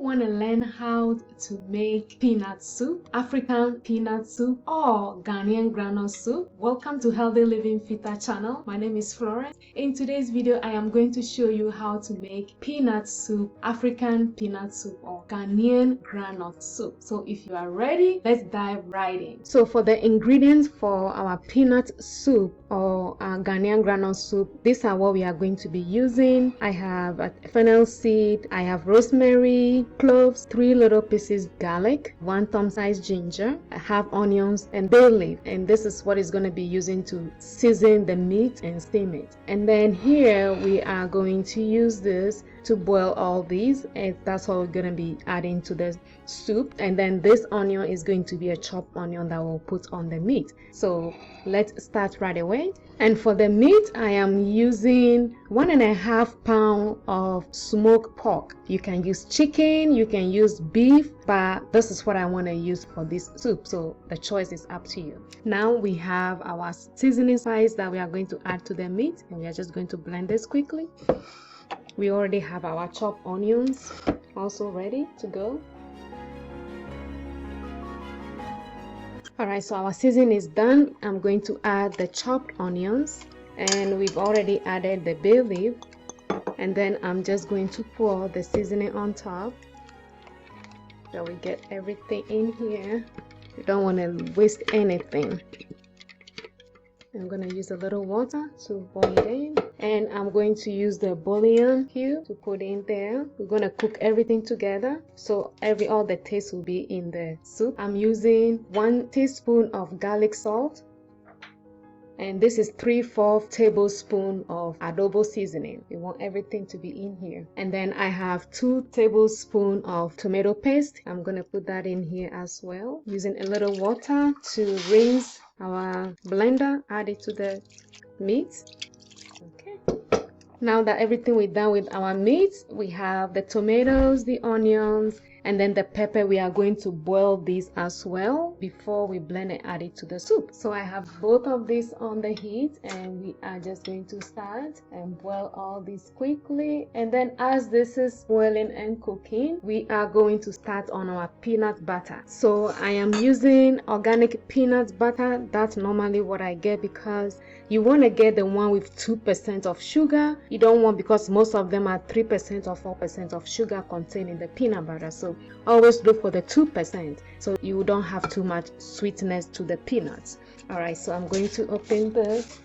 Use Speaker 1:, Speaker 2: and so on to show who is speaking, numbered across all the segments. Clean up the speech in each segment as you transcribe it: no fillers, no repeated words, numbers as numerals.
Speaker 1: want to learn how to make peanut soup, African peanut soup, or Ghanaian groundnut soup, welcome to Healthy Living Fita channel. My name is Florence. In today's video, I am going to show you how to make peanut soup, African peanut soup, or Ghanaian groundnut soup. So if you are ready, let's dive right in. So for the ingredients for our peanut soup or Ghanaian groundnut soup, these are what we are going to be using. I have a fennel seed, I have rosemary, cloves, 3 little pieces garlic, 1 thumb-sized ginger, I have onions and bay leaf, and this is what is going to be using to season the meat and steam it. And then here we are going to use this to boil all these, and that's what we're going to be adding to the soup. And then this onion is going to be a chopped onion that we'll put on the meat. So let's start right away. And for the meat, I am using 1.5 pounds of smoked pork. You can use chicken, you can use beef, but this is what I want to use for this soup, so the choice is up to you. Now we have our seasoning spice that we are going to add to the meat, and we are just going to blend this quickly. We already have our chopped onions also ready to go. Alright, so our seasoning is done. I'm going to add the chopped onions, and we've already added the bay leaf, and then I'm just going to pour the seasoning on top so we get everything in here. You don't want to waste anything. I'm going to use a little water to boil it in, and I'm going to use the bouillon cube to put in there. We're going to cook everything together so all the taste will be in the soup. I'm using 1 teaspoon of garlic salt, and this is 3/4 tablespoon of adobo seasoning. We want everything to be in here. And then I have 2 tablespoons of tomato paste. I'm going to put that in here as well, using a little water to rinse our blender, add it to the meat. Okay, now that everything we're done with our meat, we have the tomatoes, the onions, and then the pepper. We are going to boil these as well before we blend and add it to the soup. So I have both of these on the heat, and we are just going to start and boil all these quickly. And then as this is boiling and cooking, we are going to start on our peanut butter. So I am using organic peanut butter. That's normally what I get, because you want to get the one with 2% of sugar. You don't want, because most of them are 3% or 4% of sugar contained in the peanut butter. So always look for the 2%, so you don't have too much sweetness to the peanuts. Alright, so I'm going to open this,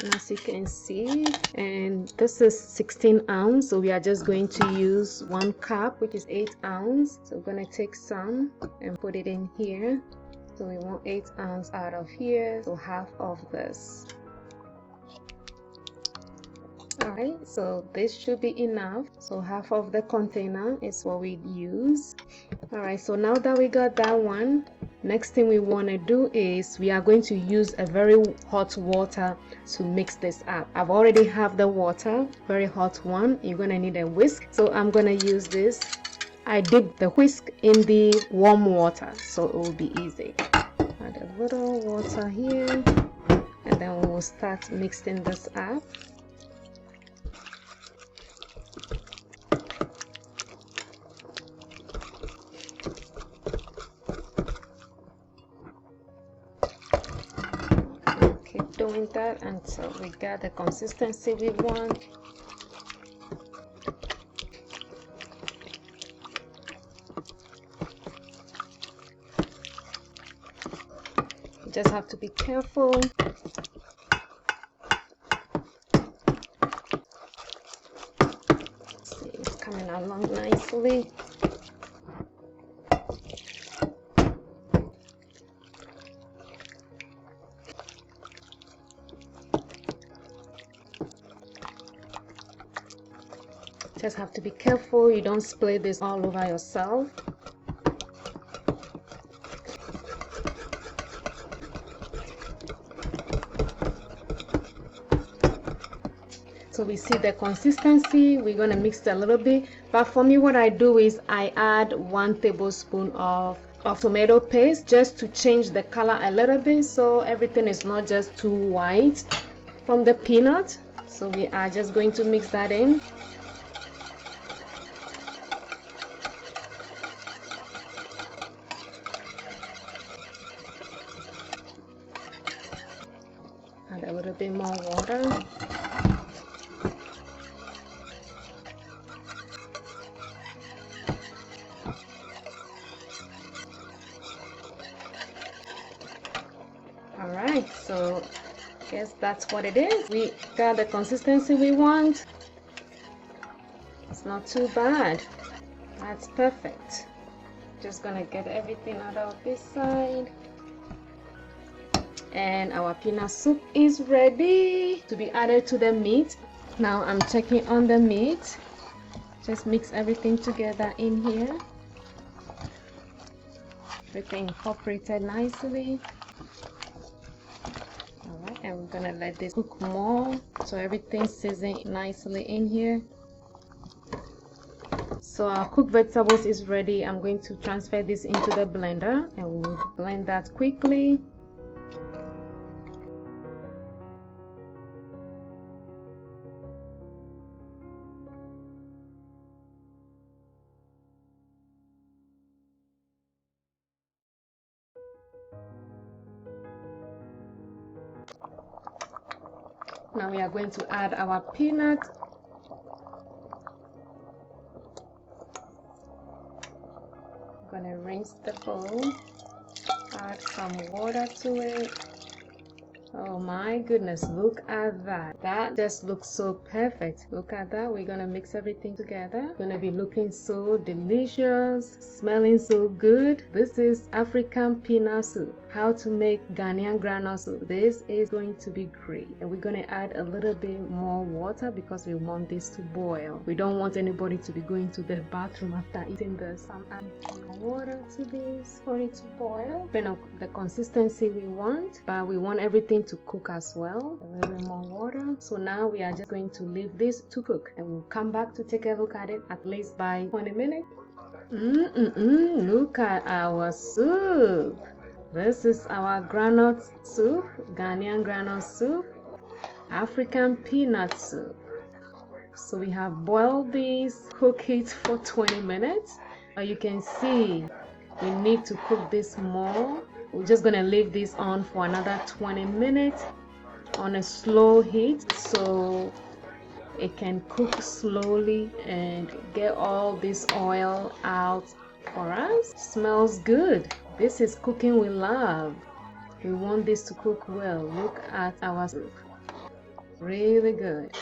Speaker 1: and as you can see, and this is 16 ounce, so we are just going to use 1 cup, which is 8 ounce. So we're going to take some and put it in here. So we want 8 ounce out of here, so half of this. Alright, so this should be enough. So half of the container is what we use. Alright, so now that we got that one, next thing we want to do is we are going to use a very hot water to mix this up. I've already have the water, very hot one. You're going to need a whisk, so I'm going to use this. I dip the whisk in the warm water, so it will be easy. Add a little water here, and then we will start mixing this up. Keep doing that until we get the consistency we want. You just have to be careful. See, it's coming along nicely. Just have to be careful you don't spray this all over yourself. So we see the consistency. We're going to mix it a little bit, but for me what I do is I add 1 tablespoon of tomato paste just to change the color a little bit, so everything is not just too white from the peanut. So we are just going to mix that in. more water. Alright, so I guess that's what it is. We got the consistency we want. It's not too bad. That's perfect. Just gonna get everything out of this side. And our peanut soup is ready to be added to the meat. Now I'm checking on the meat. Just mix everything together in here. Everything incorporated nicely. Alright, and we're gonna let this cook more so everything seasons nicely in here. So our cooked vegetables is ready. I'm going to transfer this into the blender and we'll blend that quickly. Now we are going to add our peanut. I'm gonna rinse the bowl, add some water to it. Oh my goodness, look at that. That just looks so perfect. Look at that. We're gonna mix everything together. It's gonna be looking so delicious, smelling so good. This is African peanut soup. How to make Ghanaian groundnut soup. This is going to be great. And we're gonna add a little bit more water because we want this to boil. We don't want anybody to be going to the bathroom after eating this. I'm adding more water to this for it to boil. Depending on the consistency we want, but we want everything to cook as well. A little bit more water. So now we are just going to leave this to cook and we'll come back to take a look at it at least by 20 minutes. Look at our soup. This is our groundnut soup, Ghanaian groundnut soup, African peanut soup. So we have boiled this, cook it for 20 minutes. But you can see we need to cook this more. We're just gonna leave this on for another 20 minutes on a slow heat so it can cook slowly and get all this oil out for us. Smells good. This is cooking we love. We want this to cook well. Look at our soup. Really good.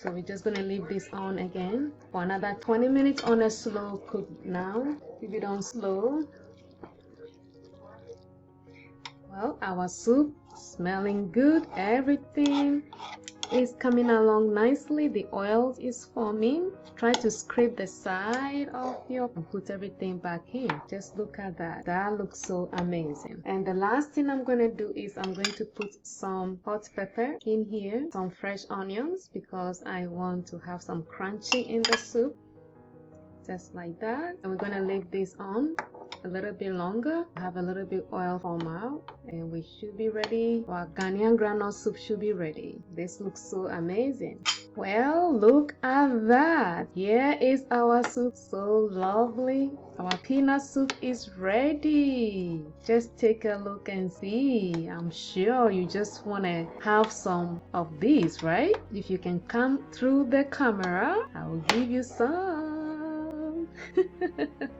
Speaker 1: So we're just gonna leave this on again for another 20 minutes on a slow cook now. Leave it on slow. Well, our soup smelling good. Everything is coming along nicely. The oil is forming. Try to scrape the side of your and put everything back in. Just look at that. That looks so amazing. And the last thing I'm going to do is I'm going to put some hot pepper in here, some fresh onions because I want to have some crunchy in the soup. Just like that. And we're going to leave this on a little bit longer. Have a little bit oil form out and we should be ready. Our Ghanaian groundnut soup should be ready. This looks so amazing. Well, look at that. Here is our soup. So lovely. Our peanut soup is ready. Just take a look and see. I'm sure you just want to have some of these, right? If you can come through the camera, I will give you some.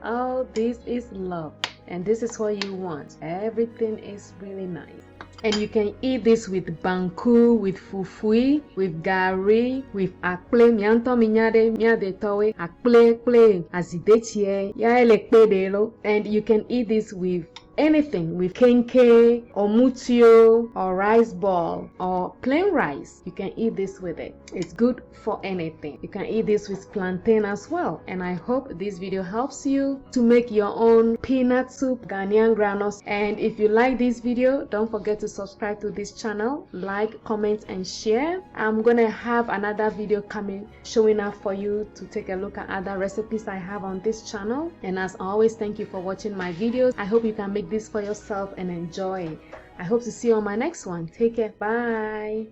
Speaker 1: Oh, this is love and this is what you want. Everything is really nice and you can eat this with banku, with fufu, with gari, with akple, mianto minyade miade towe, akple azidechie ya elekpedelo, and you can eat this with anything, with Kenkey, Omutou, or rice ball, or plain rice. You can eat this with it. It's good for anything. You can eat this with plantain as well. And I hope this video helps you to make your own peanut soup, Ghanaian groundnuts. And if you like this video, don't forget to subscribe to this channel, like, comment, and share. I'm gonna have another video coming showing up for you to take a look at other recipes I have on this channel. And as always, thank you for watching my videos. I hope you can make this for yourself and enjoy. I hope to see you on my next one. Take care. Bye.